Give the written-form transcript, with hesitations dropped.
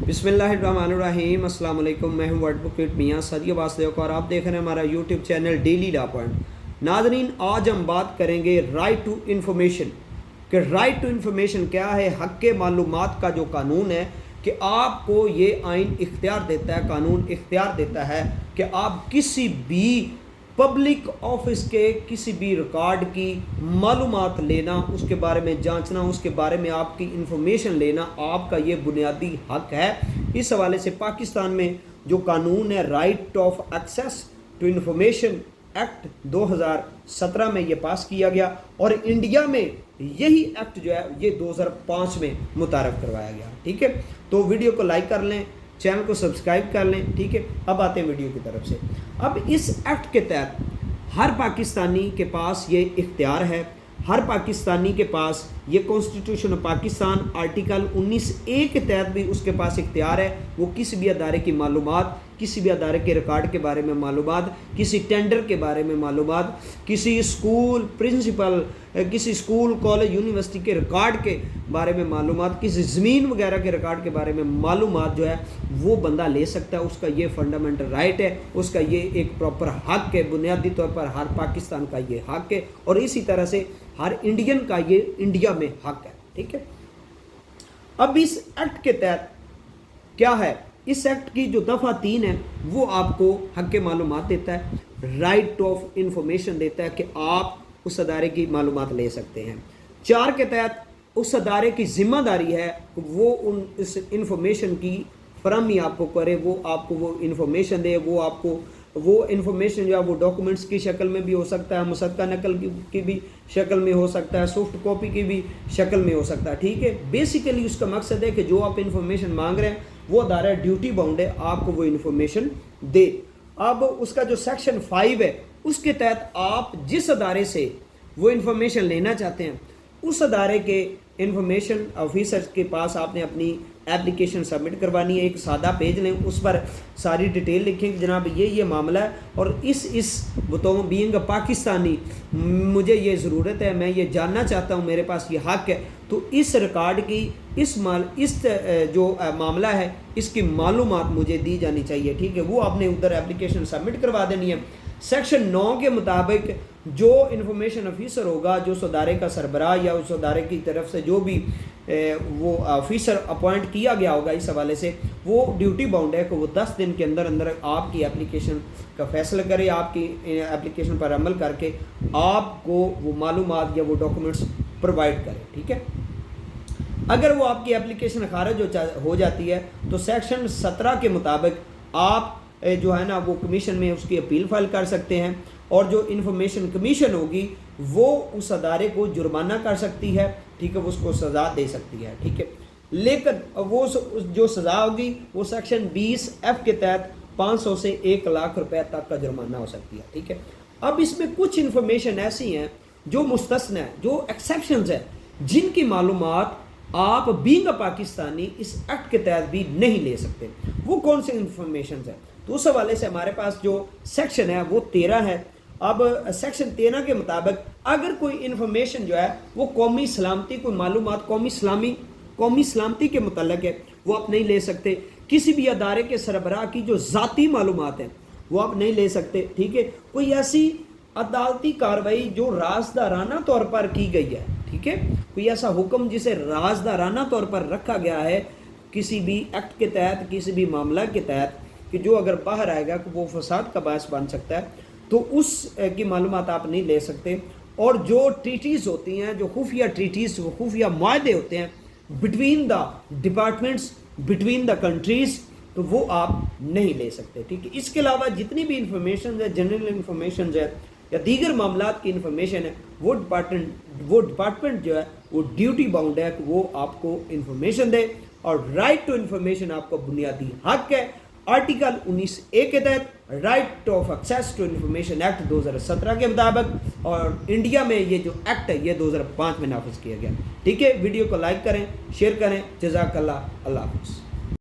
बिस्मिल्लाहिर्रहमानिर्रहीम अस्सलाम वालेकुम। मैं हूं एडवोकेट मियां सदिया वासदेव और आप देख रहे हैं हमारा YouTube channel daily law point. नाज़रीन, आज हम बात करेंगे राइट टू इन्फॉर्मेशन कि राइट टू इन्फॉर्मेशन क्या है। हक़ के मालूमात का जो कानून है कि आपको ये आइन इख्तियार देता है, कानून इख्तियार देता है कि आप किसी भी पब्लिक ऑफिस के किसी भी रिकॉर्ड की मालूमात लेना, उसके बारे में जांचना, उसके बारे में आपकी इंफॉर्मेशन लेना आपका ये बुनियादी हक है। इस हवाले से पाकिस्तान में जो कानून है right of access to information act 2017 में ये पास किया गया और इंडिया में यही एक्ट जो है ये 2005 में मुतारफ़ करवाया गया। ठीक है, तो वीडियो को लाइक कर लें, चैनल को सब्सक्राइब कर लें। ठीक है, अब आते हैं वीडियो की तरफ से। अब इस एक्ट के तहत हर पाकिस्तानी के पास ये इख्तियार है, हर पाकिस्तानी के पास ये constitution of Pakistan article 19A के तहत भी उसके पास इख्तियार है। वो किसी भी अदारे की मालूमात, किसी भी अदारे के रिकॉर्ड के बारे में मालूमात, किसी टेंडर के बारे में मालूमात, किसी स्कूल प्रिंसिपल, किसी स्कूल कॉलेज यूनिवर्सिटी के रिकॉर्ड के बारे में मालूमात, किसी ज़मीन वगैरह के रिकॉर्ड के बारे में मालूमात जो है वो बंदा ले सकता है। उसका ये फंडामेंटल राइट है, उसका ये एक प्रॉपर हक है। बुनियादी तौर पर हर पाकिस्तान का ये हक है और इसी तरह से हर इंडियन का ये इंडिया में हक है। ठीक है, अब इस एक्ट के तहत क्या है, इस एक्ट की जो दफ़ा 3 है वो आपको हक के मालूमात देता है, राइट ऑफ इंफॉर्मेशन देता है कि आप उस अदारे की मालूमात ले सकते हैं। 4 के तहत उस अदारे की ज़िम्मेदारी है वो इस इंफॉर्मेशन की फराहमी आपको करे, वो आपको वो इंफॉर्मेशन दे, वो आपको वो इंफॉर्मेशन जो है वो डॉक्यूमेंट्स की शक्ल में भी हो सकता है, मुसद्दक़ा नकल की भी शक्ल में हो सकता है, सॉफ्ट कॉपी की भी शक्ल में हो सकता है। ठीक है, बेसिकली उसका मकसद है कि जो आप इंफॉर्मेशन मांग रहे हैं वो अदारा ड्यूटी बाउंड है आपको वो इंफॉर्मेशन दे। अब उसका जो सेक्शन 5 है उसके तहत आप जिस अदारे से वो इंफॉर्मेशन लेना चाहते हैं उस अदारे के इंफॉर्मेशन ऑफिसर के पास आपने अपनी एप्लीकेशन सबमिट करवानी है। एक सादा पेज लें, उस पर सारी डिटेल लिखें कि जनाब ये मामला है और इस बताओ बीइंग अ पाकिस्तानी मुझे ये ज़रूरत है, मैं ये जानना चाहता हूँ, मेरे पास ये हक है। तो इस रिकॉर्ड की इस जो मामला है इसकी मालूमात मुझे दी जानी चाहिए। ठीक है, वो आपने उधर एप्लीकेशन सबमिट करवा देनी है। सेक्शन 9 के मुताबिक जो इंफॉर्मेशन ऑफिसर होगा, जो उस अदारे का सरबराह या उस अदारे की तरफ से जो भी वो ऑफिसर अपॉइंट किया गया होगा इस हवाले से वो ड्यूटी बाउंड है कि वो 10 दिन के अंदर अंदर आपकी एप्लीकेशन का फैसला करे, आपकी एप्लीकेशन पर अमल करके आपको वो मालूमात या वो डॉक्यूमेंट्स प्रोवाइड करे। ठीक है, अगर वो आपकी एप्लीकेशन खारिज हो जाती है तो सेक्शन 17 के मुताबिक आप जो है ना वो कमीशन में उसकी अपील फाइल कर सकते हैं और जो इंफॉर्मेशन कमीशन होगी वो उस अदारे को जुर्माना कर सकती है। ठीक है, वो उसको सज़ा दे सकती है। ठीक है, लेकिन वो जो सज़ा होगी वो सेक्शन 20F के तहत 500 से 1 लाख रुपए तक का जुर्माना हो सकती है। ठीक है, अब इसमें कुछ इंफॉर्मेशन ऐसी हैं जो मुस्तस्ना है, जो एक्सेप्शंस है, जिनकी मालूमात आप बीइंग अ पाकिस्तानी इस एक्ट के तहत भी नहीं ले सकते। वो कौन से इंफॉर्मेशन है, तो उस हवाले से हमारे पास जो सेक्शन है वो 13 है। अब सेक्शन 13 के मुताबिक अगर कोई इंफॉर्मेशन जो है वो कौमी सलामती, कोई मालूमात कौमी सलामती के मुतल्लिक है वो आप नहीं ले सकते। किसी भी अदारे के सरबराह की जो ज़ाती मालूमात है वो आप नहीं ले सकते। ठीक है, कोई ऐसी अदालती कार्रवाई जो राजदाराना तौर पर की गई है, ठीक है, कोई ऐसा हुक्म जिसे राजदाराना तौर पर रखा गया है किसी भी एक्ट के तहत, किसी भी मामला के तहत, कि जो अगर बाहर आएगा कि वो फसाद का बायस बन सकता है, तो उस की मालूमात आप नहीं ले सकते। और जो ट्रीटीज़ होती हैं, जो खुफिया ट्रीटीज़, वो खुफिया मुआहदे होते हैं between the departments, between the countries, तो वो आप नहीं ले सकते। ठीक है, इसके अलावा जितनी भी इंफॉर्मेशन है, जनरल इंफॉर्मेशन है या दीगर मामलात की इंफॉर्मेशन है, वो डिपार्टमेंट जो है वो ड्यूटी बाउंड है कि वो आपको इंफॉर्मेशन दे और राइट टू इंफॉर्मेशन आपको बुनियादी हक है। आर्टिकल 19A के तहत right of access to information act 2017 के मुताबिक, और इंडिया में ये जो एक्ट है ये 2005 में नाफिज किया गया। ठीक है, वीडियो को लाइक करें, शेयर करें। जज़ाकल्लाह, अल्लाह हाफ़िज़।